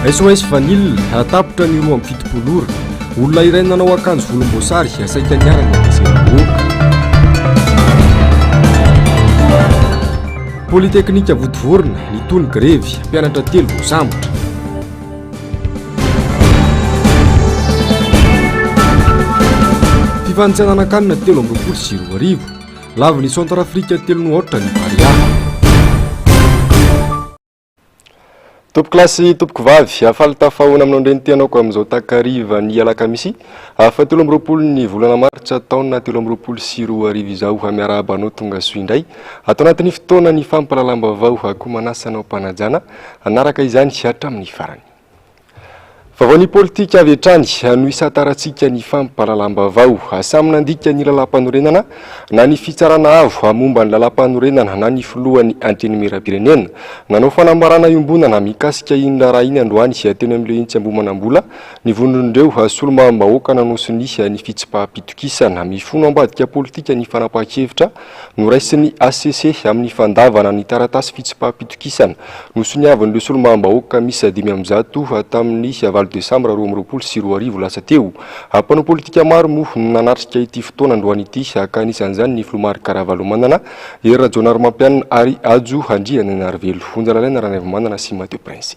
SOS Vanille atapitra ny roa amin'ny fitopolora. Olona iray nanao akanjo volomboasary asaika niarana andeseroaka. Polytechnique Vodivorona nitony grevy, mpianatra 3 voasambotra. Fifanitsanana-kanina 320. Laviny Centrafrika 3-8 ny Bariana. Top klasy topoko vavy afalitafahona amin'ireny tianako amin'izao takariva ny alakamisy afa 17 ny volana martsa taona 2024 izao amiarabanao tonga soa indray atao anatin'ny fotoana ny fampalalam-bavao akoho manasanao mpanajana anaraka izany hatramin'ny farany. Vavao ny politika avy hatrany no isataratsika ny fampalalam-bavao samy nandika ny lalam-panorenana na ny fitsarana avo momba ny lalam-panorenana na ny filohan'ny antenimieram-pirenena nanao fanambarana iombonana mikasika iny raha iny androany teny amin'ilay intsy ambomanambola ny vondron'ireo solombam-bahoaka nanosony ny fitsipaham-pitokisana mifono ambadika politika ny fanapahan-kevitra noraisiny ACC amin'ny fandavana ny taratasy fitsipaham-pitokisana nosoniavin'ireo solombam-bahoaka misy 500 tamin'ny Desambre 2024 lasa teo. Mpanao politika maro moa nanatrika ity fotoana androany ity ka anisan'izany ny Filomary Karavalomanana, Era Jonar Mampianina ary Ajo Handriana Narvelo. Fonjalalaina Ranavmanana sy Mateo Prince.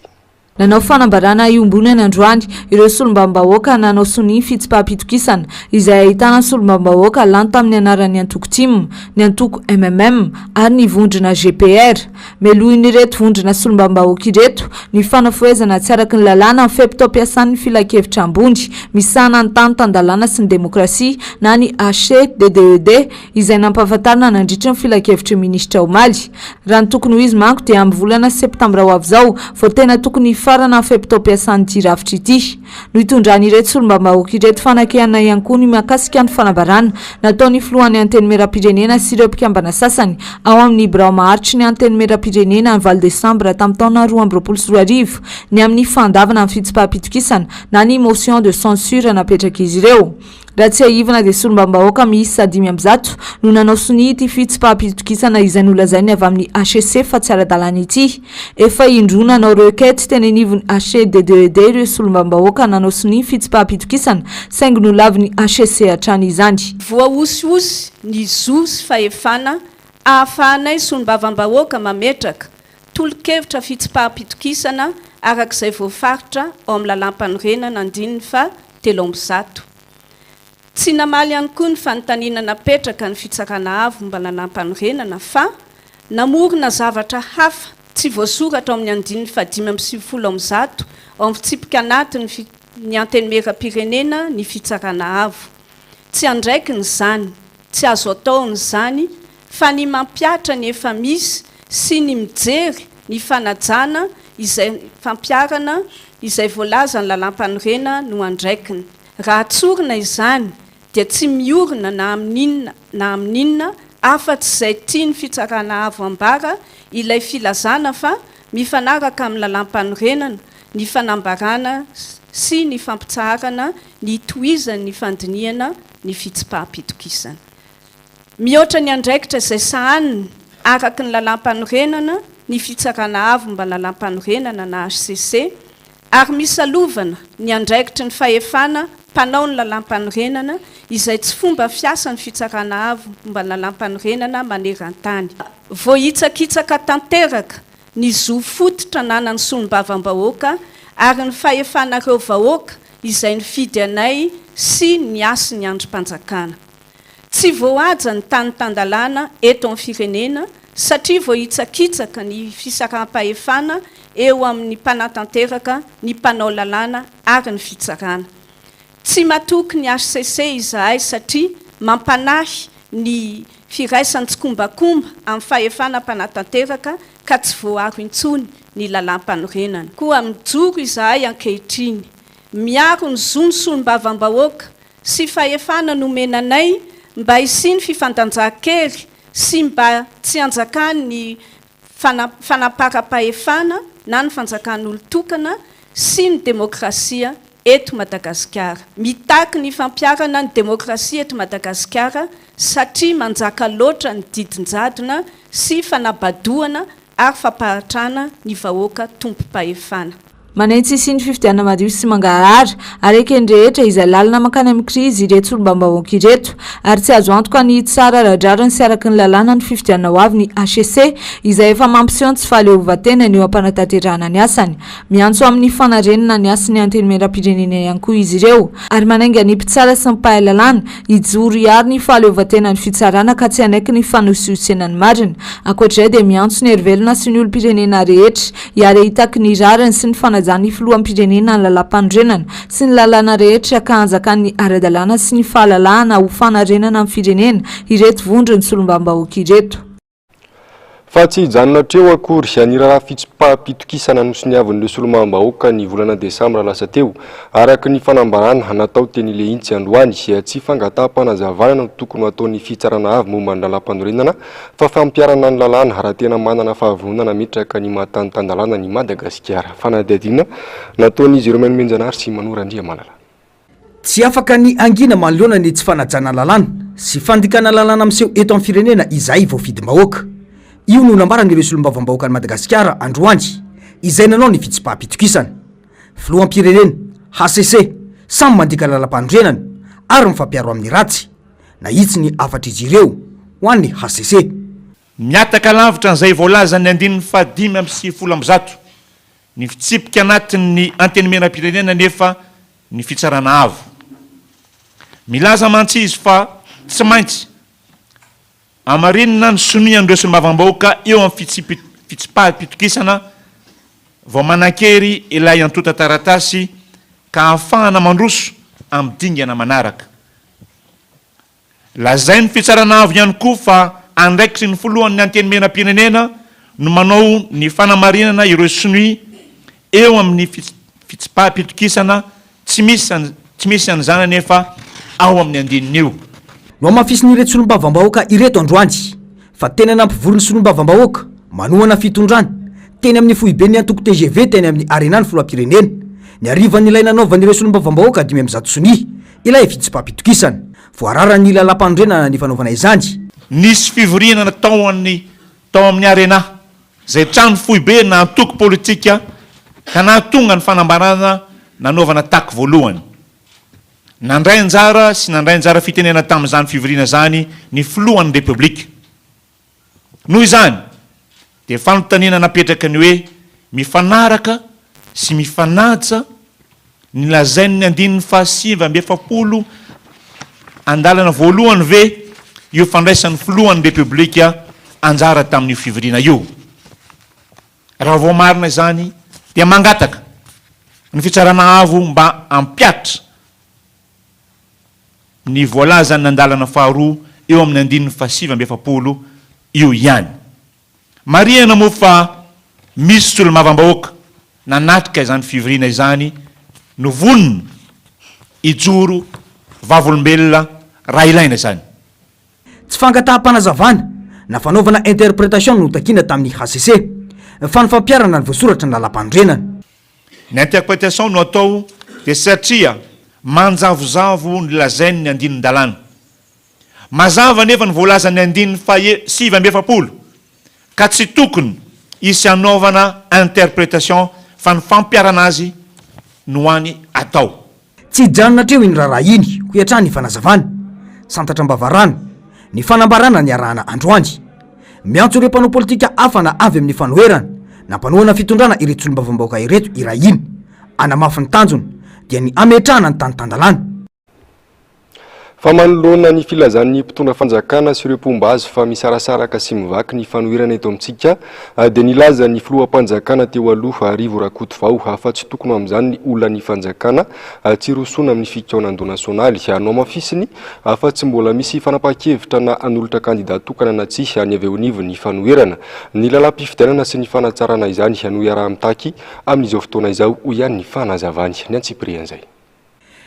Nanao fanambarana iombonana androany ireo solombam-bahoaka nanao sony fitsipaham-pitokisana izay ahitana solombam-bahoaka lany tamin'ny anaran'ny antoko TIM, ny antoko MMM ary ny vondrona GPR. Melohin' ireto vondrona solombam-bahoaka ireto ny fanafoezana tsy araky ny lalàna feptom-piasan'ny filakevitra ambony misana ny tany tandalàna sy ny demokrasia na ny HCDDED izay nampahafantarina nandritra ny filakevitra minisitra Omaly. Raha ny tokony ho izy manko dia amin'ny volana septambra ho avy izao vao tena tokony farana feptom-piasan'ny tirafitra ity. No itondran'ireto solombam-bahoaka ireto fanakehana ihany koa ny mahakasika ny fanambarana nataon'ny filohan'ny antenimieram-pirenena sy ireo mpikambana sasany ao amin'ny birao maharitry ny antenimieram-pirenena ny Val Desambre tamin'ny taona 2024 ny amin'ny fandavana amin'ny fitsipaham-pitokisana na ny motion de censure napetraka izy ireo. Raha tsy ahivana dia solombam-bahoaka miisa 500 no nanao sony ity fitsipaham-pitokisana izay nolazainy avy amin'ny HCC fa tsy ara-dalàna ity. Efa indrona nanao requête tenenivon'ny HCDDED ireo solombam-bahoaka nanao sony fitsipaham-pitokisana saingy nolaviny HCC hatrany izany. Voaosihosy ny zo sy fahefana ahafahanay solombam-bahoaka mametraka tolo-kevitra fitsipaham-pitokisana arak'izay voafaritra ao amin'ny lalam-panorenana andininy fa 300. Tsy namaly ihany koa ny fanontaniana napetraka ny fitsarana avo mba lalam-panorenana fa namorona zavatra hafa tsy voasoratra ao amin'ny andininy fa 570 ao amin'ny fitsipika anatiny ny antenimieram-pirenena ny fitsarana avo. Tsy andraikiny izany, tsy azo ataony izany fa ny mampiatra ny efa misy sy ny mijery ny fanajana izay fampiarana izay voalaza ny lalam-panorenana no andraikiny. Raha tsorina izany dia tsy miorina na amin'inona afa-tsy izay tiany fitsarana avo ambara ilay filazana fa mifanaraka amin'ny lalam-panorenana ny fanambarana sy ny fampitsarana ny tohizan'ny fandiniana ny fitsipaham-pitokisana. Mihoatra ny andraikitra izay sahaniny araky ny lalam-panorenana ny fitsarana avo mba lalam-panorenana na HCC ary misalovana ny andraikitry ny fahefana mpanao ny lalam-panorenana izay tsy fomba fiasan'ny fitsarana avo mba lalam-panorenana maneran-tany. Voahitsakitsaka tanteraka ny zo fototra nanan'ny solombam-bahoaka ary ny fahefanareo vahoaka izay nifidy anay sy ny asy ny androm-panjakana. Tsy voahaja ny tany tandalàna eto amin'ny firenena satria voahitsakitsaka ny fisaraha-pahefana eo amin'ny mpanatanteraka ny mpanao lalàna ary ny fitsarana. Tsy matoky ny HCC izahay satria mampanahy ny firaisan'ny tsikombakomba amin'ny fahefana mpanatanteraka ka tsy voaro intsony ny lalam-panorenana. Koa mijoro izahay ankehitriny, miaro ny zo ny solombam-bahoaka sy fahefana nomenanay mba hisiny fifandanjahan-kery sy mba tsy anjakany ny fanapara-pahefana na ny fanjakan'olon-tokana sy ny demokrasia eto Madagasikara. Mitaky ny fampiarana ny demokrasia eto Madagasikara satria manjaka loatra ny didin-jadona sy fanabadoana ary fampahatrana ny vahoaka tompo-pahefana. manentsy sy ny fifidiana madio sy mangarary araiky rehetra izay lalina makany amin'ny krizy ireto solombam-bahoaka ireto ary tsy azo antoka ny tsara radrarany sy araky ny lalàna ny fifidiana ho avy ny HCC izay efa mampiseho tsy fahaleovan-tena ny eo am-panatanterahana ny asany miantso amin'ny fanarenana ny asany antenimieram-pirenena ihany koa izy ireo ary manainga ny mpitsara sy ny mpahalalana ijoro iary ny fahaleovan-tena ny fitsarana ka tsy anaiky ny fanosiosena ny marina ankoatr'izay dia miantso ny hery-velona sy ny olom-pirenena rehetra iary hitaky ny rariny sy ny fanajany filoham-pirenena ny lalam-panorenana sy ny lalàna rehetra ka hanjakany ara-dalàna sy ny fahalalahana ho fanarenana amin'ny firenena ireto vondro ny solombam-bahoaka ireto. Fa tsy hijanona treo akory anirara fitsipaham-pitokisana nosoniavin'ireo solombam-bahoaka ny volana desambra lasa teo araky ny fanambarana natao teny Lehitsy androany tsy fangataham-panazavana no tokony ataon'ny fitsarana avy momba ny lalam-panorenana fa fampiarana ny lalàna raha tena manana fahavonona metraka ny mahatanitandalàna ny Madagasikara. Fanadihadiana nataon'izy ireo manomenjanary sy Manora Andriamalala. Tsy afaka ny angina manoloana ny tsy fanajana lalàna sy fandikana lalàna miseho eto amin'ny firenena izay vao fidim-bahoaka. Io no nambaran'ireo solombam-bahoaka ny Madagasikara androany izay nanao ny fitsipaham-pitokisana. Filoham-pirenena HCC samy mandika lalam-panorenana ary mifampiaro amin'ny ratsy na itsy ny afatra izy ireo ho an'ny HCC. Miataka lavitra n'izay voalaza ny 570 ny fitsipika anatin'ny antenimieram-pirenena nefa ny fitsarana avo. Milaza mantsizy fa tsy maintsy amarinina ny sonian'ireo solombam-bahoaka eo amin'ny fitsipaham-pitokisana vao manan-kery ilay antota taratasy ka ahafahana mandroso amin'ny dingana manaraka. Lazay ny fitsarana avo ihany koa fa andraikitry ny folohan'ny antenimieram-pirenena no manao ny fanamarinana ireo sonia eo amin'ny fitsipaham-pitokisana tsy misy an'izany nefa ao amin'ny andininy io. No mafisiny ireto solombam-bahoaka ireto androany fa tena nampivory ny solombam-bahoaka manohana fitondrana teny amin'ny foibe ny antoko TGV teny amin'ny arenany filoham-pirenena ny arivan'ny ilay nanaovan'ireo solombam-bahoaka 500 sonia ilay fitsipaham-pitokisana voararany lalam-panorenana ny fanaovana izany. Nisy fivoriana tao amin'ny arena zay trano foibe na antoko politika ka nahatonga ny fanambarana nanaovana taky voalohany. Nandray anjara sy nandray anjara fitenena tamin'izany fivoriana zany ny filohan'ny Republika. Noho izany dia fanontaniana napetraka ny hoe mifanaraka sy mifanaja ny lazain'ny 570 andalana voalohany ve io fandraisan'ny filohan'ny Republika anjara tamin'io fivoriana io. Raha vao marina izany dia mangataka ny fitsarana avo mba ampiatra ny voalazany andalana faharoa eo amin'ny 570 io ihany. Marihana moa fa misy solombam-bahoaka nanatrika izany fivoriana izany no vonona ijoro vavolombelona raha ilaina izany. Tsy fangataham-panazavana na fanaovana interprétation no takina tamin'ny HCC fa ny fampiarana ny voasoratra ny lalam-panorenana. Ny interprétation no atao dia satria manjavozavo ny lazainy ny andinin-dalàna. Mazava nefa ny voalazany 570 ka tsy tokony isy anaovana interprétation fa ny fampiarana azy no hany atao. Tsy janona treo iny raharaha iny ho iatrany ny fanazavana santatra mbavarana ny fanambarana ny arahana androany. Miantso ireo mpanao politika hafa na avy amin'ny fanoherana na mpanohana fitondrana ireto solombam-bahoaka ireto iraha iny anamafy ny tanjony dia ny ametrahana ny tanitandalàna. Fa manoloana ny filazan'ny mpitondra fanjakana sy ireo mpomba azy fa misarasaraka sy mivaky ny fanoherana eto amintsika dia nilaza ny filoham-panjakana teo aloha Arivo Rakotovao fa tsy tokony amin'izany ny olona ny fanjakana tsy rosona amin'ny fikaonando nasionaly anao mafisiny fa tsy mbola misy fanapa-kevitra na anolotra kandidatokana na tsy any avy eo anivo ny fanoherana. Ny lalam-pifidianana sy ny fanatsarana izany no iaraha mitaky amin'izao fotoana izao ho ihany ny fanazavany ny antsiprian'izay.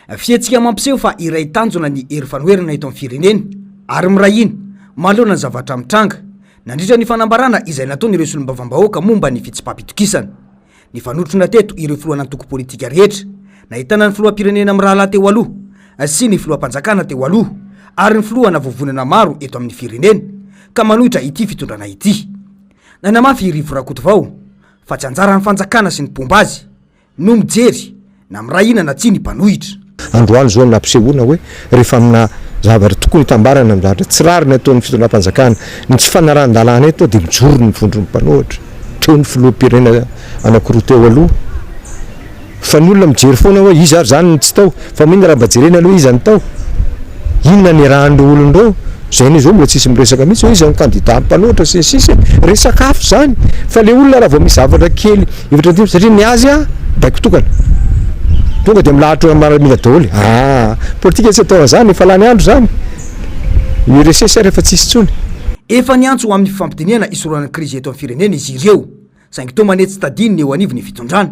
Fietsika mampiseho fa iray tanjona ny hery fanoherana eto amin'ny firenena ary miray iny mahalona ny zavatra mitranga nandritra ny fanambarana izay nataon'ireo solombam-bahoaka momba ny fitsipaham-pitokisana. Ny fanotrona teto ireo filohana antoko politika rehetra nahitana ny filoham-pirenena amin'ny rahalahy teo aloha sy ny filoham-panjakana teo aloha ary ny filohana vovonana maro eto amin'ny firenena ka manohitra ity fitondrana ity. Nanamafy Arivo Rakotovao fa tsy anjara ny fanjakana sy ny mpomba azy no mijery na mirahinana tsy ny mpanohitra. Androany zao nampisehoana hoe rehefa amina zavatra tokony hitambarana amin'ny zavatra tsy rary ny ataon'ny fitondram-panjakana ny tsy fanarahan-dalàna eto dia mijoro ny vondro ny mpanohitra teo ny filoham-pirenena anankiroa teo aloha fa ny olona mijery foana hoe izy ary zany ny tsy tao fa mino raha mba jerena aloha izy ny tao inona ny rahan'ireo olon'ireo zay ny zao mbola tsisy miresaka mihitsy hoe izy ny kandida mpanohitra sy sisy resaka afo zany fa le olona raha vao misy zavatra kely hevitra dy satria ny azy a baiko tokana tonga dia milahatra maramila daholo politika tsy atao an'izany efa lany andro zany iresesa rehefa tsisy tsony efa niantso amin'ny fifampidiniana isoroan'ny krizy eto amin'ny firenena izy ireo saingy to manety tsy tadiny ny eo anivony fitondrana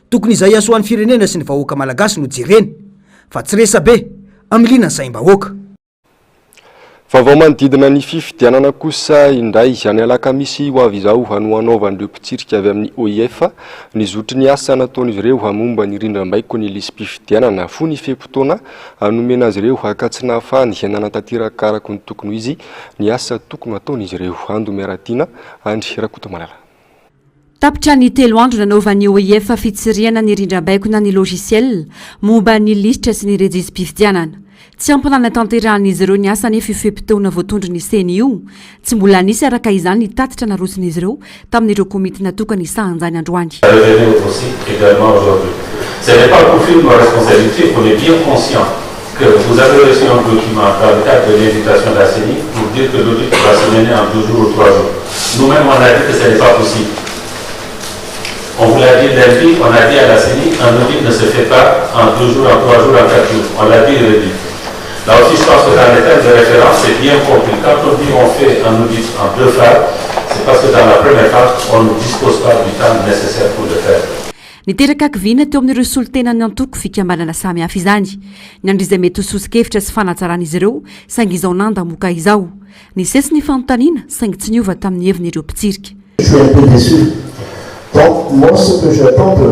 tokony izay asoan'ny firenena sy ny vahoaka malagasy no jereny fa tsy resa be amiliana ny saim-bahoaka. Vaovao manodidina ny fifidianana kosa indray izany alakamisy ho avy izao no hanaovan'ireo mpitsirika avy amin'ny OIF ny zotry ny asa nataon'izy ireo hamomba ny rindram-baiko ny lisy-pifidianana fo ny fe-potoana hanomena azy ireo hakatsina hafany hiainana tanteraka araka ny tokony izy ny asa tokony ataon'izy ireo ando miaratiana Andry Rakoto Malala. Tapitra ny telo andro nanaovan'ny OIF fitsiriana ny rindram-baiko na ny logiciel momba ny lisitra sy ny rejisy-pifidianana. Tsy ampanana tanterahan'izy ireo ny asa nefa fe-potoana voatondry ny CNU tsy mbola nisy araka izany ny tatitra narosin'izy ireo tamin'ireo komity natokana isahanjany androany. Ce n'est pas pour fuir nos responsabilités, on est bien conscient que vous avez reçu un document dans le cadre de l'invitation de la CENI pour dire que l'audit va se mener en 2 jours ou 3 jours. Nous-mêmes, on a dit que ce n'est pas possible. On vous l'a dit lundi, on a dit à la CENI, un audit ne se fait pas en 2 jours, en 3 jours, en 4 jours. On l'a dit et redit. Là aussi, je pense que dans les termes de référence, c'est bien compris. Quand on dit qu'on fait un audit en 2 phases, c'est parce que dans la première phase, on ne dispose pas du temps nécessaire pour le faire. Niteraka akivina teo amin'ireo solitenany antoko fikambanana samy hafa izany ny andry izay mety hososikevitra sy fanatsaran'izy ireo saingy izao nandamoka izao ny sesy ny fanontaniana saingy tsy niova tamin'ny hevin'ireo mpitsirika. Je suis un peu déçu. Donc moi ce que j'attends de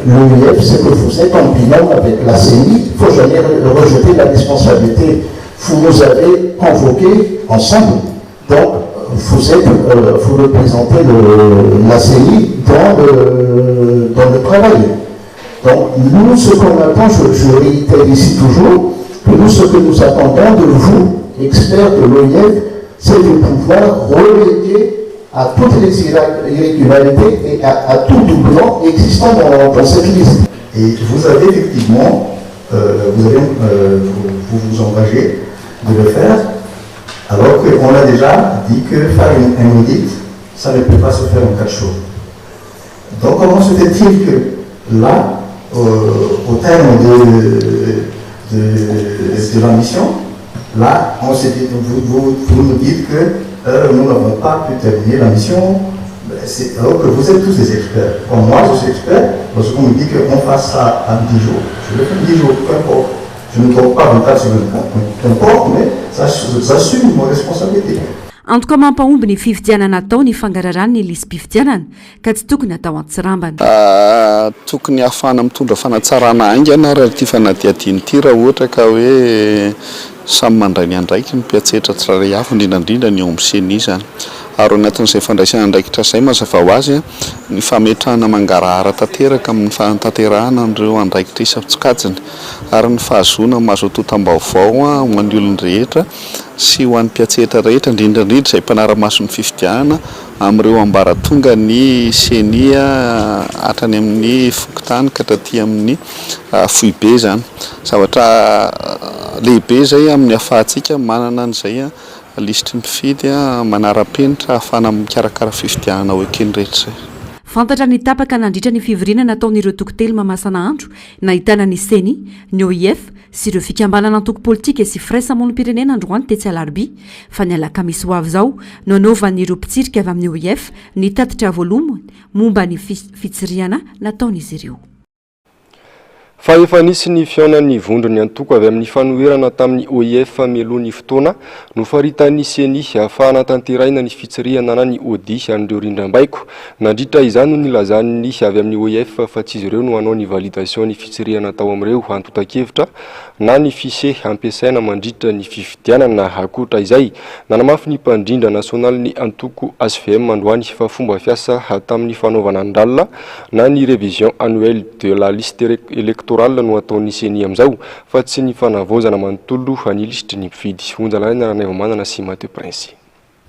l'OIF c'est que vous êtes en binôme avec la CENI, il ne faut jamais rejeter la responsabilité. Vous nous avez convoqués ensemble, donc vous représentez la CENI dans le travail. Donc nous, ce qu'on attend, je réitère ici toujours, que nous, ce que nous attendons de vous, experts de l'OIF, c'est de pouvoir remédier à toutes les irrégularités et à tout doublement existant dans cette liste. Et vous avez effectivement, vous vous engagez de le faire, alors qu'on a déjà dit que faire un audit, ça ne peut pas se faire en 4 jours. Donc comment se fait-il que là, au terme de la mission, là, vous nous dites que nous n'avons pas pu terminer la mission, alors que vous êtes tous des experts. Comme moi, je suis expert, lorsqu'on me dit qu'on fasse ça en 10 jours, je le fais en 10 jours, peu importe. Je ne trouve pas 24 sur 24, peu importe, mais j'assume mon responsabilité. Antoka mampahomby ny fifidianana atao ny fangararany ny lisy-pifidianana ka tsy tokony atao antsirambana. Tokony ahafana mitondra fanatsarana aingana raha ty fanadiadiany ty raha ohatra ka hoe samy mandray ny andraiky ny mpiatsetra tsiraray hafa indrindrandrindra ny eo amin'ny CENI zany. Ary anatin'izay fandraisana andraikitra izay mazava ho azy ny fametrahana mangarahara tanteraka amin'ny fantanterahana an'ireo andraikitra isa-tsokajiny ary ny fahazoana mahazo totam-baovao ho an'ny olon-drehetra sy ho an'ny mpiatsetra rehetra indrindrandrindra izay mpanara-maso ny fifidianana amin'ireo ambaratonga ny CENI hatrany amin'ny fokotany ka hatraty amin'ny foibe zany. Zavatra lehibe zay amin'ny ahafahantsika manana an'izay lisitry ny mpifidy manara-penitra ahafana mikarakara fifidianana ho ekeny rehetra zay. Fantatra ny tapaka nandritra ny fivirina nataon'ireo tokotelo mamasana andro nahitana ny CENI, ny OIF sy ireo fikambanana antoko politika sy firaisamonim-pirenena androany tetsy alarobia fa ny alakamisy ho avy izao no hanaovan'ireo mpitsirika avy amin'ny OIF ny tatitra volomony momba ny fitsiriana nataon'izy ireo. fa efa nisy ny fiaonan'ny vondrony antoko avy amin'ny fanoherana tamin'ny OIF melohan'ny fotoana no faritany seni ahafahana tanteraina ny fitsirihana na ny odi an'ireo rindram-baiko nandritra izany no nilazany avy amin'ny OIF fa tsy izy ireo no hanao ny validation ny fitsirihana tao amin'ireo antotakevitra na ny fise ampiasaina mandritra ny fifidianana akoatra izay nanamafy ny mpandrindra nasionaly ny antoko ASVM androany fa fomba fiasa tamin'ny fanaovana andalina na ny révision annuelle de la liste électorale no ataon'ny seni amizao fa tsy ny fanavozana manontolo ny listry ny mpividy onjalana ranaivo manana sy Mathieu Prince.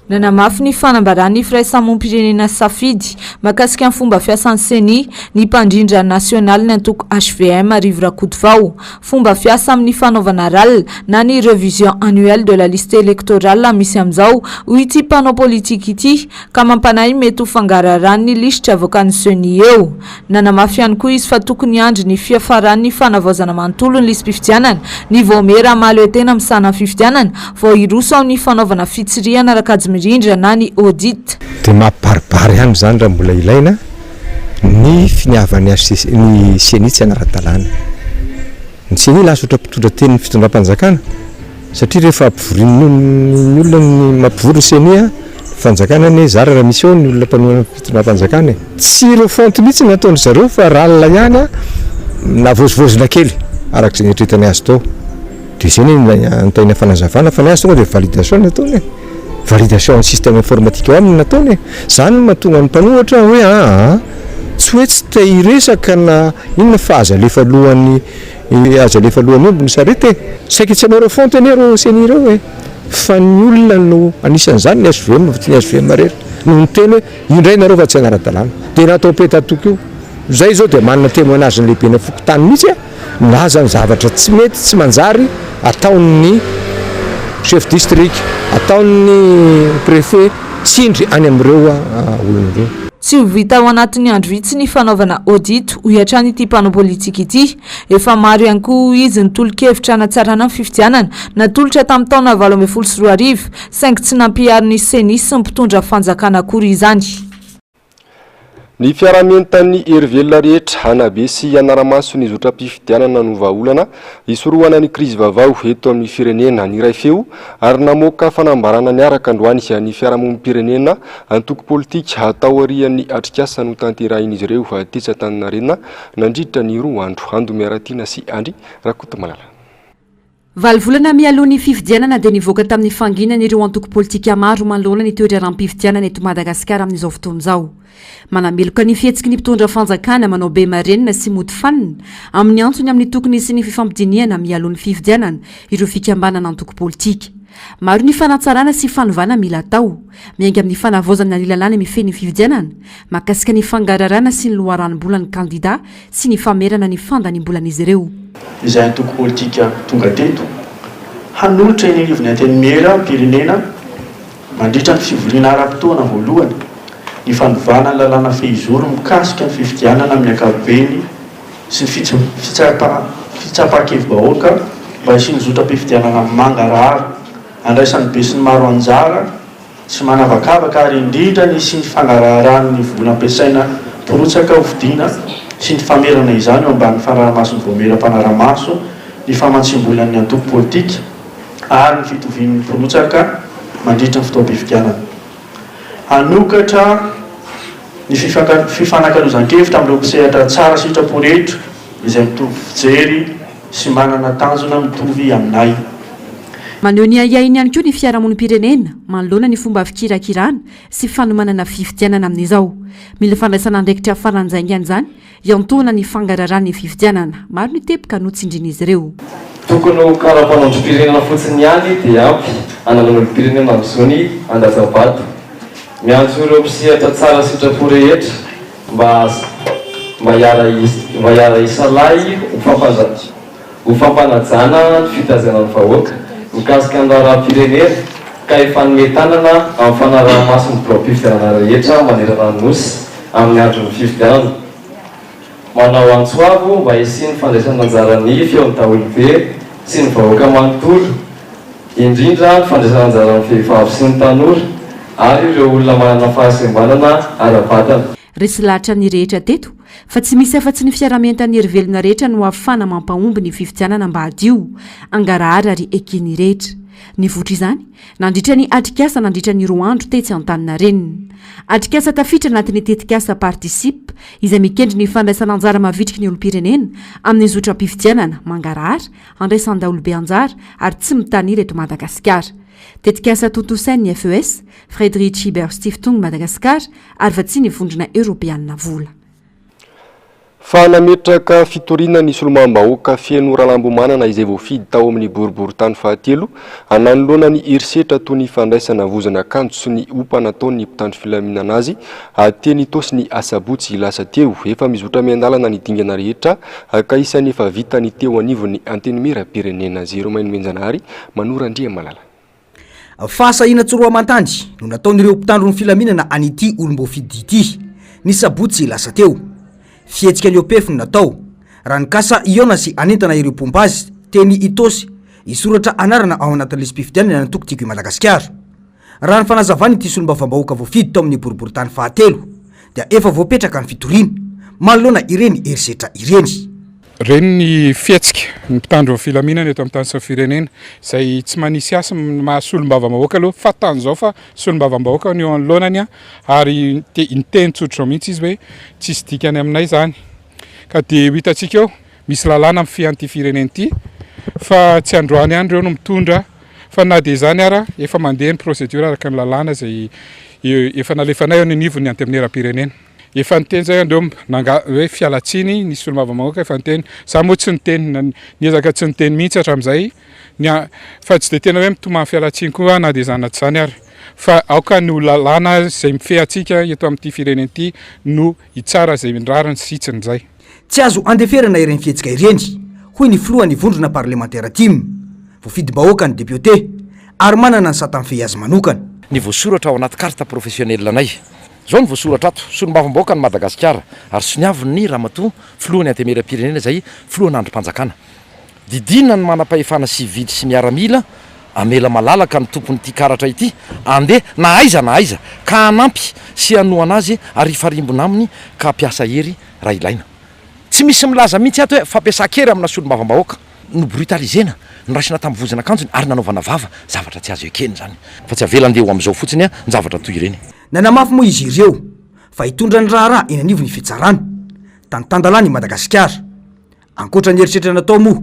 Nanamafy ny fanambarany firaisamom-pirenena safidy makasika ny fomba fiasan'ny seni ny mpandrindra nasionaly ny antoko HVM arivo rakotovao fomba fiasa amin'ny fanaovana rally na ny révision annuelle de la liste électorale misy amizao ho ity mpanao politika ity ka mampanay mety ho fangararany ny lisitra avoakan'ny seni eo. Nanamafy ihany koa izy fa tokony andry ny fiafaran'ny fanavaozana manontolo ny lisy mpifidianana ny vomera malo tena misana ny fifidianana vao iroso amin'ny fanaovana fitsirihana rakajy mirindra na ny audit. Dia mamparimbary ihany zany raha mbola ilaina ny finiavany ny seni tsy anaradalana. Ny seni lasa ohatra mpitondra teny ny fitondram-panjakana satria rehefa ampivorin'ny olona ny mampivory seni fanjakana ny zara raha misy eo ny olona mpanohana fitondram-panjakana tsy ireo fonty mihitsy nataony zareo fa ralina ihany na vozivozina kely arak'izay netretany azy tao dia izay ny antaina fanazavana fa ny azy tonga dia validation nataony validation système informatique eo aminy nataony zany mahatonga ny mpanohatra hoe tsy hoe tsy te hiresaka na inona fa aza lefa lohany omby ny sarety saika tsy anao fonty anero seni ireo fa ny olona no anisan'izany ny SVM fa tsy ny SVM rery no niteny hoe indray nareo fa tsy anaradalana dia natao petatoky io zay zao dia manana témoignage ny lehibe na fokotany mihitsy milaza ny zavatra tsy mety tsy manjary ataon'ny chef district ataon'ny préfet tsindry any amin'ireo olona ireo. Tsy ho vita ao anatin'ny andro vitsy ny fanaovana audit ho iatrany ity mpanao politika ity efa maro ihany koa izy nitolo-kevitra hanatsarana ny fifidianana natolotra tamin'ny taona 2024 saingy tsy nampihariny seni sy mpitondra fanjakana akory izany. Ny fiarahamintan'ny Hervelona rehetra hanabe sy anaramaso ny zotra-pifidianana no vahaolana isorohana ny krizy vavao eto amin'ny firenena ny iray feo ary namoaka fanambarana niaraka androany ny fiarahamonim-pirenena antoko politika atao arian'ny atrikasa no tanterahin'izy ireo tetsy Antaninarenina nandritra ny roa andro Ando Miaratiana sy Andry Rakoto Malala. Valvolana mialoha ny fifidianana dia nivoaka tamin'ny fanginana ireo antoko politika maro manoloana ny toeram-pifidianana eto Madagasikara amin'izao fotoana izao. Manameloka ny fihetsiky ny mpitondra fanjakana manao be marenina sy mody fanina amin'ny antsony amin'ny tokony sy ny fifampidiniana mialoha ny fifidianana ireo fikambanana antoko politika. Maro ny fanatsarana sy fanovana mila atao miainga amin'ny fanavaozana ny lalàna mifehy ny fifidianana makasika ny fangararana sy ny loharanom-bola ny kandida sy ny famerana ny fandanimbolan'izy ireo. Izay antoko politika tonga teto hanolotra eny anivony antenimera pirenena mandritra ny fivoriana ara-potoana voalohany ny fanovana ny lalàna fehizoro mikasika ny fifidianana amin'ny ankapobeny sy ny fitsapakevy-bahoaka mba hisy ny zotra-pifidianana mangarara andraisan'ny be sy ny maro anjara tsy manavakavaka ary indrindra ny sy ny fangararany vola ampiasaina porotsaka hovidiana sy ny famerana izany eo ambany fanaramaso ny vomera mpanaramaso ny famatsimbolan'ny antoko politika ary ny fitovian'ny porotsaka mandritra ny fotoam-pifidianana. Hanokatra ny fifanankalozan-kevitra amin'ireo mpisehatra tsara sitraporehetra izay mitovy fijery sy manana tanjona mitovy aminay. Maneho ny ahiahiny ihany koa ny fiarahamonim-pirenena manoloana ny fomba fikirakirana sy fanomanana fifidianana amin'izao. Mila fandraisana andraikitra faranjaingana izany iantoana ny fangararany fifidianana maro ny tepika no tsindrin'izy ireo. Tokony ho karapanondrom-pirenena fotsiny ihany dia ampy anaman'olom-pirenena amin'izao ny andajabato. Miantso ireo mpisehatra tsara sitrapo rehetra mba hiara isalay ho fampanajana ny fitazanan'ny vahoaka mikasika ny raharaham-pirenena ka efa nometanana amin'ny fanaraha-mason'ny pro-pifidianana rehetra manerana ny nosy amin'ny andron'ny fifidianana. Manao antsoavo mba hisiany fandraisana anjarany feon'ny daholobe sy ny vahoaka manontolo indrindra ny fandraisana anjaran'ny vehivavy sy ny tanora ary ireo olona manana fahasembanana ara-batana. Resy lahatra ny rehetra teto fa tsy misy afa-tsy ny fiaramentan'ny rivelona rehetra no ahafana mampahomby ny fifidianana mba hadio angarahara ary ekiny rehetra ny votra izany nandritra ny atrikasa nandritra ny roa andro tetsy an-tanina renina atrikasa tafitra anatin'ny tetikasa partisipe izay mikendry ny fandraisana anjara mavitriky ny olom-pirenena amin'ny zotra-pifidianana mangarahara andraisan-daolobe anjara ary tsy mitaniry eto Madagasikara tetikasa tontosain'ny FES Frédéric Schieber Stiftung Madagasikara ary vatsy ny vondrona Europeanina vola. Fa nametraka fitoriana ny solomam-bahoaka feno rahalambomanana izay voafidy tao amin'ny boriboritany fahatelo ananoloana ny herisetra toy ny fandraisana vozana kanto sy ny opa nataon'ny mpitandro filaminana azy teny tosy ny asabotsy lasa teo efa mizotra miandalana ny dingana rehetra ka isany efa vita ny teo anivon'ny anteny miram-pirenena 0 Mainmenjanahary Manorandria Malala. Fahasahina tsoroa aman-tany no nataon'ireo mpitandro ny filaminana an'ity olom-boafidy ity ny sabotsy lasa teo. Fietsika ny opefiny natao raha nikasa iona sy anentana ireo pombazy teny itosy isoratra anarana ao anatin'ny lisam-pifidianana nantoko tiako i Madagasikara. Raha ny fanazavany ity solombavam-bahoaka voafidy tao amin'ny boriboritany fahatelo dia efa voapetraka ny fitoriana manoloana ireny herisetra ireny. Reny ny fietsika ny mpitandro filaminana eto amin'ny tany sy firenena izay tsy manisy asa maha solombavam-bahoaka aloha fa tany izao fa solombavam-bahoaka ny eo anoloanany ary ny teny tsotra mihitsy izy hoe tsisy dikany aminay zany ka dia hitantsika eo misy lalàna amin'ny fian'ity firenena ity fa tsy androany ihany ireo no mitondra fa na dia zany ara efa mandeha ny procédure araka ny lalàna izay efa nalefanay eo ny nivony anty amin'ny era-pirenena. Efa niteny zay andeo hoe fialatsiny ny solombavam-bahoaka efa niteny za moa tsy niteny niezaka tsy niteny mihitsy hatramin'izay fa tsy dia tena hoe mitomany fialatsiny koa na dia zany tsy zany ary fa aoka no lalàna izay mifehatsika eto amin'ity firenena ity no hitsara izay rariny sitsiny zay. Tsy azo andeferana ireny fietsika ireny hoy ny filohan'ny vondrona parlementaire timy voafidim-bahoaka ny député ary manana ny satanfehy azy manokana. Ny voasoratra ao anaty carte professionnelle anay zao ny voasoratra ato solombavam-bahoaka ny Madagasikara ary soniaviny ramatoa filohany antemeram-pirenena zay filohan'androm-panjakana didinina ny manam-pahefana sivily sy miaramila amela malalaka ny tompon'ity karatra ity andeha na aiza ka hanampy sy hanoana azy ary farimbona aminy ka hampiasa hery raha ilaina tsy misy milaza mihitsy ato hoe fampiasa-kery amina solombavam-bahoaka no brutalisena no rasina tamin'ny vozana kanjony ary nanaovana vava zavatra tsy azo ekeny zany fa tsy avela andeha ho amin'izao fotsiny ny zavatra toy ireny. Nanamafy moa izy ireo fa hitondra ny raharaha eny anivony fitsarana tany tandalany Madagasikara ankoatra ny herisetra natao moa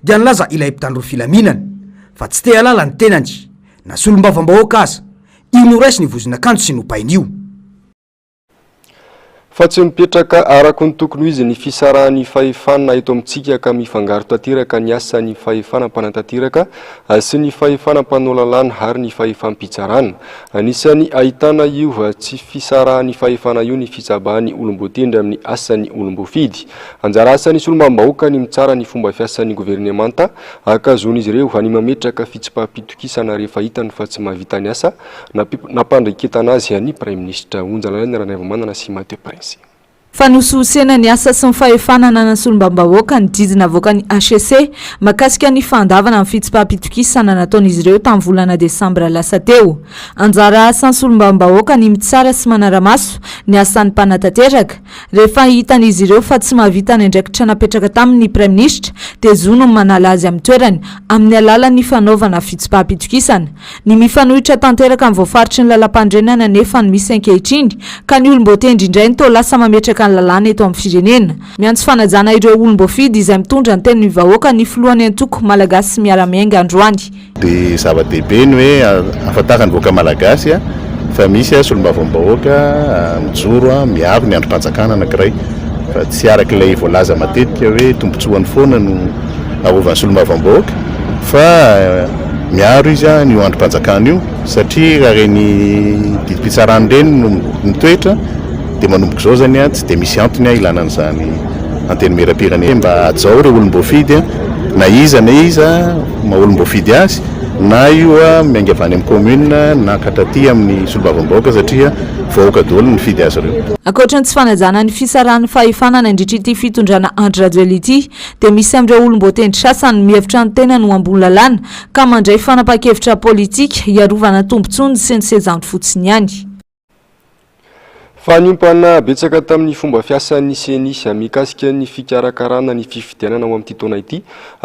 dia nilaza ilay mpitandro filaminana fa tsy te halala ny tenany na solombavam-bahoaka aza io no raisy ny vozona kanto sy nopain'io. Fa tsy mipetraka araka ny tokony izy ny fisarahan'ny fahefana eto amintsika ka mifangaro tanteraka ny asa ny fahefana mpanantanteraka sy ny fahefana mpanolalalana ary ny fahefampitsarana. Anisany ahitana io tsy fisarahan'ny fahefana io ny fitsabahany olomboatendry amin'ny asany olombofidy. Anjara asan'ny solombavam-bahoaka ny mitsara ny fomba fiasan'ny governemanta akazon'izy ireo any mametraka fitsipaham-pitokisana rehefa hitany fa tsy mahavita ny asa nampandraketana azy any Prime Ministre Onjalalana Ranaivomanana sy Mathieu Prince. Fa nososena ny asa sy ny fahefanana na solombavam-bahoaka ny didina avoakany HEC makasika ny fandavana amin'ny fitsipaham-pitokisana nataon'izy ireo tamin'ny volana Desambra lasa teo. Anjara asan'ny solombavam-bahoaka ny mitsara sy manara-maso ny asan'ny mpanantanteraka. Rehefa hitan'izy ireo fa tsy mahavita ny andraikitra napetraka tamin'ny Prime Ministre dia zono ny manala azy amin'ny toerany amin'ny alalan'ny fanaovana fitsipaham-pitokisana. Ny mifanohitra tanteraka amin'ny voafaritry ny lalam-pandrenana nefa ny misy ankehitriny ka ny olomboatendry indray ny toa lasa mametraka ny lalàna eto amin'ny firenena. Miantso fanajana ireo olomboafidy izay mitondra ny tenin'ny vahoaka ny filohan'ny antoko malagasy sy miara-miainga androany. Dia zava-dehibe ny hoe ahafantarana ny vahoaka malagasy fa misy solombavam-bahoaka mijoro miaro ny androm-panjakana anankiray fa tsy araka ilay voalaza matetika hoe tombotsoany foana no arovany solombavam-bahoaka fa miaro izy ny androm-panjakana io satria raha reny didim-pitsarana ireny no mitoetra dia manomboka izao zany tsy dia misy antony ilanan'izany anteny miram-pirenena mba ajao ireo olomboafidy na iza ma olomboafidy azy na io miainga avy any amin'ny commune na katraty amin'ny solombavam-bahoaka satria vahoaka daholo ny fidy azy ireo. Ankoatra ny tsy fanajana ny fisarahan'ny fahefanana indritra ity fitondrana Andry Rajoelina ity dia misy amin'ireo olomboatendry sasany mihevitra ny tena no ambony lalàna ka mandray fanapa-kevitra politika hiarovana tombontsoany sy ny sezandry fotsiny ihany. Faniompana betsaka tamin'ny fomba fiasan'ny CNIS mikasika ny fikarakarana ny fifidianana ao amin'ity taona ity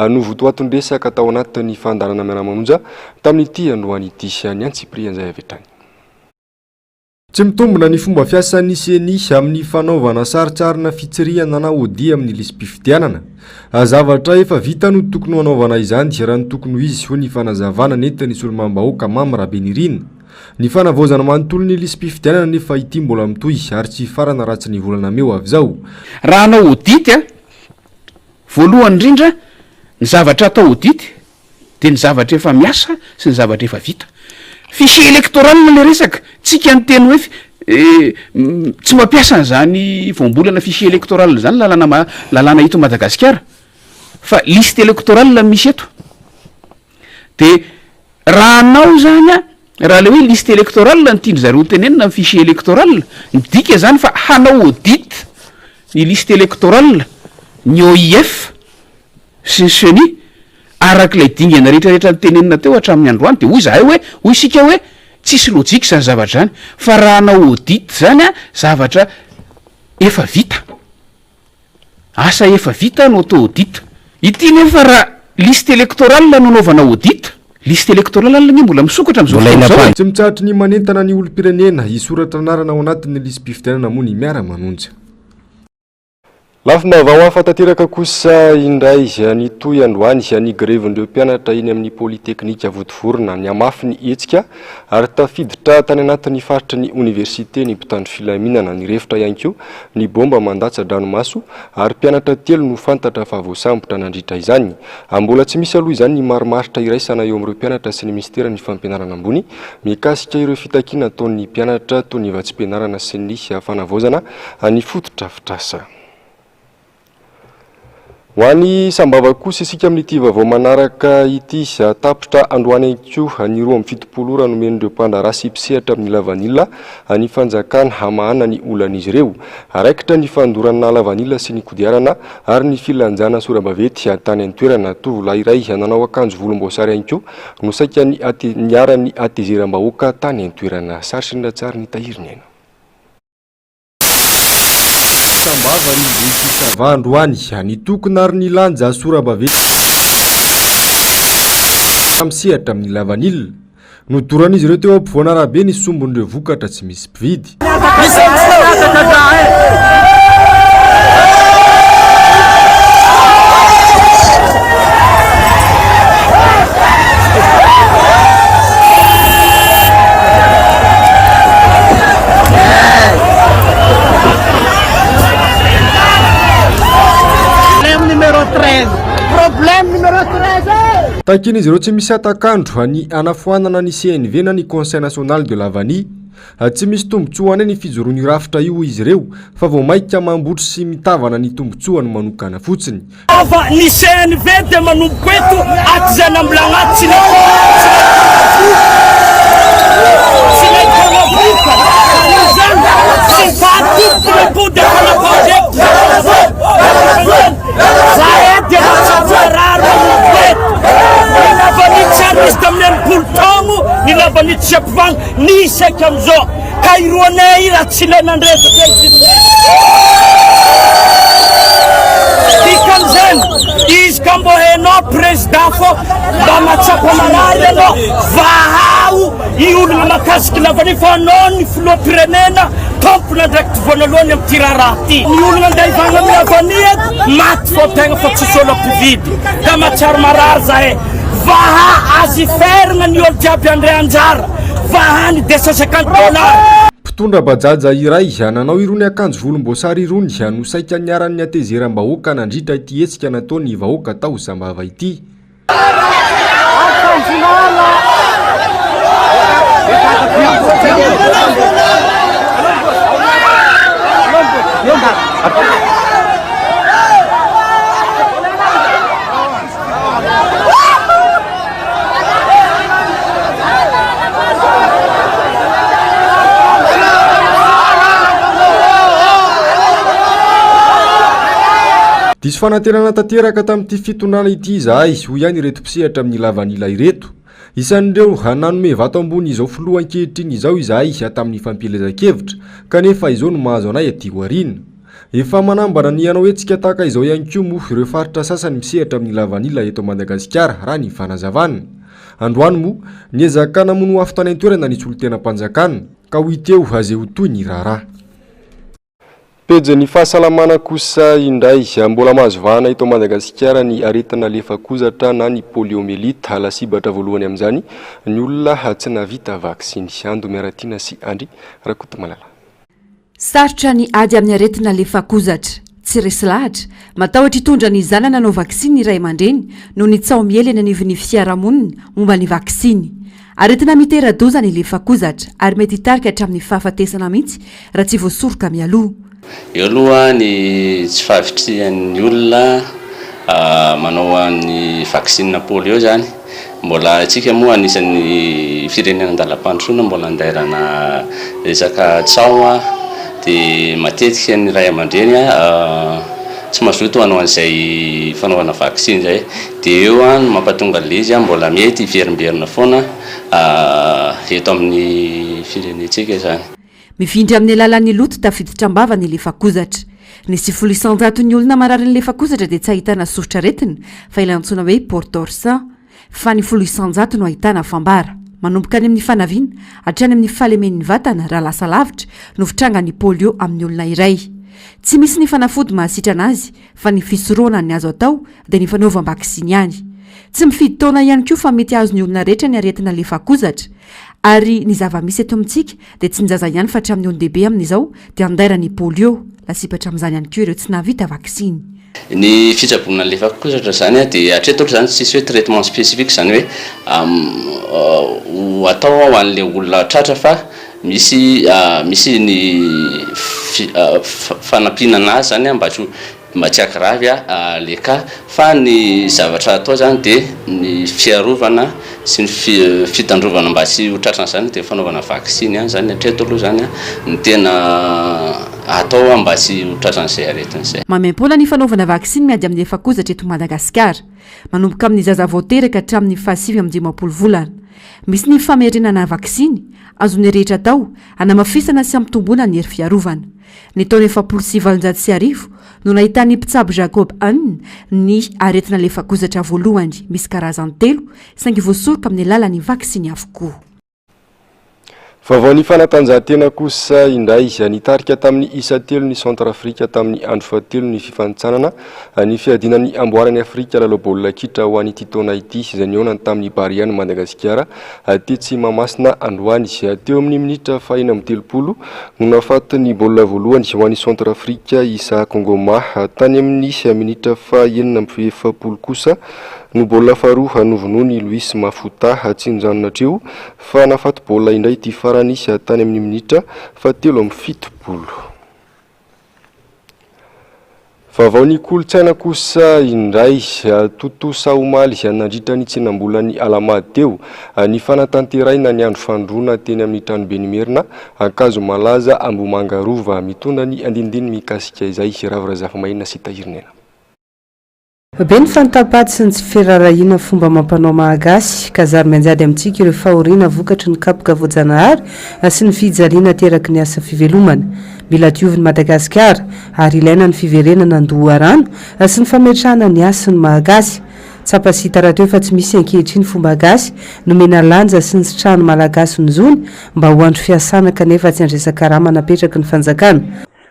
no votoatondresaka tao anatin'ny fandarana miara-mamonja tamin'ity androany ity ny Antsipri anzay avy hatrany. Tsy mitombona ny fomba fiasan'ny CNIS amin'ny fanaovana saritsarina fitsirihana na audi amin'ny lisam-pifidianana. Zavatra efa vita no tokony hanaovana izany raha ny tokony ho izy ho ny fanazavana nentin'ny solombam-bahoaka Mamy Rabenirina. Ny fanavozana manontolo ny lisam-pifidianana nefa ity mbola mitohy ary tsy farana ratsy ny volana meo avy zao. Raha anao audit voalohany indrindra ny zavatra atao audit dia ny zavatra efa miasa sy ny zavatra efa vita. Fichier électoral le resaka tsika ny teny hoe tsy mampiasa zany voambolana fichier électoral zany lalàna eto Madagasikara fa liste électoral misy eto. Dia raha anao zany raha le hoe liste électoral ny tiany zareo tenenina amin'ny fichier électoral midika zany fa hanao audit ny liste électoral ny OIF sy ny CENI arak'ilay dingana rehetrarehetra ny tenenina teo hatramin'ny androany dia hoy zahay hoe hoy isika hoe tsisy lojika zany zavatra zany fa raha hanao audit zany zavatra efa vita asa efa vita no atao audit. Ity nefa raha liste électoral no anaovana audit liste électorale ny mbola misokatra amin'izao. Tsy mitsahatra ny manentana ny olom-pirenena hisoratra anarana ao anatin'ny lisam-pifidianana moa ny miara-manonja. Lafina vaovao hafa tanteraka kosa indray ny toy androany ny greven'ireo mpianatra iny amin'ny polyteknika Votovorona ny amafy ny hetsika ary tafiditra tany anatin'ny faritry ny université ny mpitandro filaminana ny refitra ihany koa ny bomba mandatsa dranomaso ary mpianatra telo no fantatra fa voasambotra nandritra izany. Mbola tsy misy aloha izany ny marimaritra iraisana eo amin'ireo mpianatra sy ny ministera ny fampianarana ambony mikasika ireo fitakiana ataon'ny mpianatra toy ny vatsim-pianarana sy ny fanavozana ny fototra-fitrasa. Ho an'ny sambava kosa isika amin'ity vaovao manaraka ity tapitra androany koa ny 27 ora nomen'ireo mpandarasy pisehatra amin'ny lavanila ny fanjakana hamahana ny olan'izy ireo. Araikitra ny fandorana lavanila sy ny kodiarana ary ny filanjana sorabavety tany an-toerana tovolahy iray nanao akanjo volomboasary ihany koa no saika ny niara-ny atezeram-bahoaka tany an-toerana. Sary sy ny ratsary ny tahiriny aina. Sambava ny vesisava androany ny tokony ary ny lanja sorabavety amsehatra amin'ny lavanila no doran'izy ireo teo ampovoana arabe ny sombon'ireo vokatra tsy misy mpividy. Takin'izy ireo tsy misy atakandro ny anafoanana ny CNV na ny Conseil national de lavanie tsy misy tombotsoana ny fijoroany rafitra io izy ireo fa vao maika mambotry sy mitavana ny tombotsoany manokana fotsiny. Ny CNV dia manomboka eto atizana amilagnaty ni lavanit chapvan ni sekamzo kairuane ira chilena ndreto ikamzen is kambo heno president fo bama chapa malaya no vahau iulna makaski lavani fo non flo pirenena tompna direct vonoloni amtirarati iulna ndai vanga lavaniet mat fo tenga fo chisolo pividi kama charmaraza vaha azy ferna ny olo jiaby andre anjara vahany $250. Mpitondra bajaja iray nanao irony akanjo volomboasary irony no saika niaran'ny atezeram-bahoaka nandritra ity hetsika nataony vahoaka tao Sambava ity. Diso fanaterana tanteraka tamin'ity fitondrana ity izahay ho ihany ireto mpisehatra amin'ny lavanila ireto Isan'ireo hananome vato ambony izao filoha ankehitriny izao izahay tamin'ny fampilezan-kevitra kanefa izao no mahazo anay aty aoriana. Efa manambara ny anao etsika tahaka izao ihany koa moa ireo faritra sasany misehatra amin'ny lavanila eto Madagasikara raha ny fanazavana. Androany moa niezaka namono afo tany an-toerana ny solon-tenam-panjakana ka ho iteo aze ho toy ny raharaha. Pejy ny fahasalamana kosa indray mbola mahazo vahana eto Madagasikara ny aretina lefakozatra na ny poliomyélite halasibatra voalohany amin'izany ny olona tsy navita vaksiny. Ando miaratina sy Andry Rakoto Malala. Sarotra ny ady amin'ny aretina lefakozatra tsy resy lahatra matahotra hitondra ny zanany hanao vaksiny iray aman-dreny noho ny tsaomiely eny anivon'ny fiarahamonina momba ny vaksiny. Aretina mitera-doza ny lefakozatra ary mety hitarika hatramin'ny fahafatesana mihitsy raha tsy voasoroka mialoha. Eo aloha ny tsy fahavitrihan'ny olona manao an'ny vaksine polio zany mbola atsika moa anisan'ny firenena an-dalam-pandrosoana mbola andairana resaka tsao dia matetika ny ray aman-dreny tsy mazoto hanao an'izay fanaovana vaksine zay dia eo no mampatonga izy mbola mety hiverimberina foana eto amin'ny firenentsika zany. Mivindry amin'ny alalan'ny loto tafiditra ambava ny lefakozatra. Ny 700 ny olona marary ny lefakozatra dia tsy ahitana sosotra aretina fa ilantsoina hoe porteur sain fa ny 700 no ahitana fambara. Manomboka any amin'ny fanaviana hatrany amin'ny fahalemen'ny vatana raha lasa lavitra no fitranga ny polio amin'ny olona iray. Tsy misy ny fanafody mahasitrana azy fa ny fisoroana ny azo atao dia ny fanaovam-baksiny ihany. Tsy mifidy taona ihany koa fa mety azo ny olona rehetra ny aretina lefakozatra ary ny zava-misy eto amintsika dia tsy nizaza ihany fa hatramin'ny olon-dehibe amin'izao dia andaira ny polio lasipatra amin'izany ihany koa ireo tsy nahavita vaksiny. Ny fitsaboana ny lefakozatra zany dia hatreto ohatry zany tsisy hoe traitement spécifique zany hoe atao ho an'ilay olona tratra fa misy ny fanampinana azy zany mba tsy hakiravy le cas fa ny zavatra atao zany dia ny fiarovana sy ny fitandrovana mba tsy ho tratrana zany dia fanaovana vaksiny ihany zany hatreto aloha zany ny tena atao mba tsy ho tratran'izay aretina izay. Mamempoana ny fanaovana vaksiny miady amin'ny lefakozatra eto Madagasikara manomboka amin'ny zaza vao teraka hatramin'ny 7 volana. Misy ny famerenana vaksiny azony rehetra atao hanamafisana sy hampitomboana ny hery fiarovana. Ny taona 1990 no nahitany mpitsabo Jacob Anne ny aretina lefakozatra voalohany misy karazany 3 saingy voasoroka amin'ny alalan'ny vaksiny avokoa. Vaovao ny fanatanjahantena kosa indray nitarika tamin'ny isa 3 ny Centrafrika tamin'ny andro fahatelo ny fifanitsanana ny fiadinan'ny amboarany Afrika lalao baolina kitra ho an'ny ity taona ity izay nihaonany tamin'ny Bariany Madagasikara aty Tsimamasina androany teo amin'ny minitra 4:30 no nafaty ny baolina voalohany ho an'ny Centrafrika Isa Kongoma tany amin'ny minitra 4:40 kosa no baolina faharoa hanovonony Luis Mafuta hatsinjanona treo fa nafaty baolina indray ity farany tany amin'ny minitra 7:70. Vaovao ny kolotsaina kosa indray Toto Saomaly nandritra ny tsinam-bolany Alahady teo ny fanatanteraina ny andro fandroana teny amin'ny trano Benimerina ankazo malaza Ambomanga Rova mitondra ny andindiny mikasika izay Ravirazafa Mahina sy Tahirinena. Be ny fantapady sy ny tsy firarahina fomba mampanao malagasy kazary manjady amintsika ireo fahoriana vokatry ny kapoka voajanahary sy ny fijaliana teraky ny asa fivelomana mila tioviny Madagasikara ary ilaina ny fiverenana andoharano sy ny fametrahana ny asa ny malagasy tsapasita raha teo fa tsy misy ankehitriny fomba gasy nomena lanja sy ny sitrahany malagasy ny zony mba ho andro fiasana kanefa tsy andresaka raha manapetraky ny fanjakana.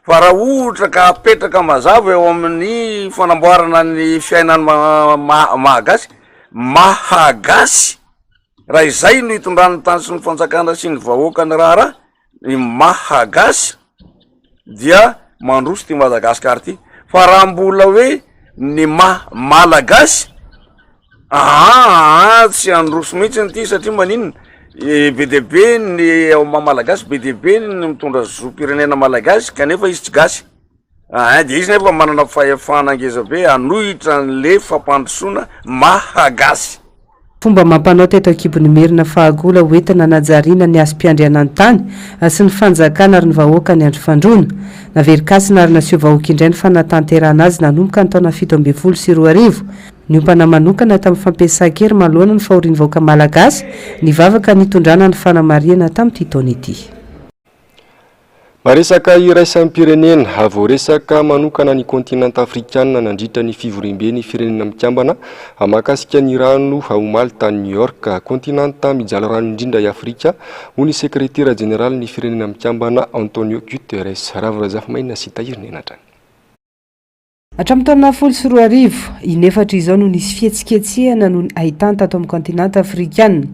Fa raha ohatra ka apetraka mazava eo amin'ny fanamboarana ny fiainany mahagasy raha izay no hitondrany tany sy ny fanjakana sy ny vahoaka ny raha ny mahagasy dia mandroso ty Madagasikara ty fa raha mbola hoe ny malagasy tsy androso mihitsy ty satria maninona be dia be ny malagasy be dia be ny mitondra zom-pirenena malagasy kanefa izy tsy gasy dia izy nefa manana fahefana ngeza be anohitra n'le fampandrosoana mahagasy. Fomba mampanao teto akibony merina fahagola hoentina najariana ny asym-piandrianany tany sy ny fanjakana ary ny vahoaka ny andro fandrona naverikasina ary naseho vahoaka indray ny fanatanterana azy nanomboka ny taona 7 sy 2020 ny ompana manokana tamin'ny fampiasan-kery malohana ny fahoriany vahoaka malagasy nivavaka nitondrana ny fanamariana tamin'ity taona ity. Maresaka iraisampirenena avoresaka manokana ny kontinanta afrikanina nandritra ny fivorimbe ny firenena mikambana amakasika ny rano Omaly tany New York kontinanta mijala rano indrindra i Afrika hoy ny sekretera jeneraly ny firenena mikambana Antonio Guterres. Ravirazafa maina sy tahiry nenatra. Hatramin'ny taona 2014 inefatra izao no nisy fihetsiketsehana no ahitana tato amin'ny kontinanta afrikanina.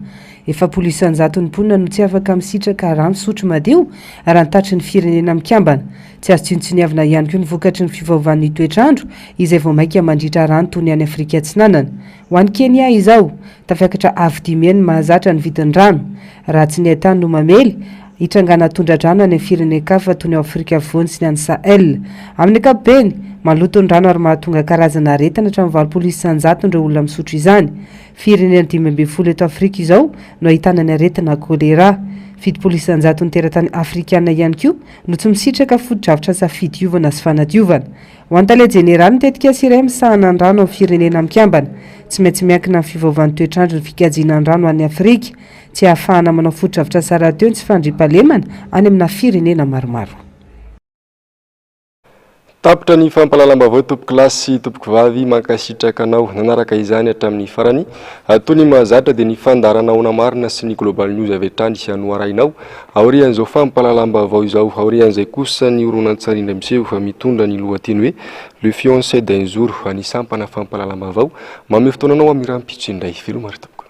Efa polisanjato ny mponina no tsy afaka misitraka rano sotro madio raha nitatry ny firenena mikambana. Tsy azo tsinotsiniavina ihany koa ny vokatry ny fivaovan'ny toetrandro izay vao maika mandritra rano toy ny any Afrika Atsinanana. Ho an'ny Kenya izao, tafiakatra avy dimy ny mahazatra ny vidin'ny rano. Raha tsy ny haitany no mamely, hitrangana tondradrano any firenena-kafa toy ny Afrika Afovoany sy ny any Sahel. Amin'ny ankapobeny, maloto ny rano ary mahatonga karazana aretina hatramin'ny 900 ireo olona misotro izany. Firenena 12 eto Afrika izao no ahitana ny aretina kolera. Fidimpolisanjato ny teratany afrikanina ihany koa no tsy misitraka foto-dravitra safidiovana sy fanadiovana. Ho an'ny tale jeneraly nitetika siray misahana ny rano amin'ny firenena mikambana. Tsy maintsy miankina amin'ny fivaovan'ny toetrandro ny fikajiana ny rano any Afrika. Tsy ahafahana manao foto-dravitra sara teo ny tsy fandriampahalemana any amina firenena maromaro. Tapitra ny fampalalam-baovao tompoko lahy sy tompoko vavy mankasitraka anao nanaraka izany hatramin'ny farany toy ny mahazatra dia ny fandarana ona marina sy ny Global News avy hatrany sy anoarainao aorian'izao fampalalam-baovao izao aorian'izay kosa ny horonan-tsarindra miseho fa mitondra ny lohateny hoe le fiancé d'un jour ny sampana fampalalam-baovao mamy fotoananao amiram-pitso indray velomary tompoko.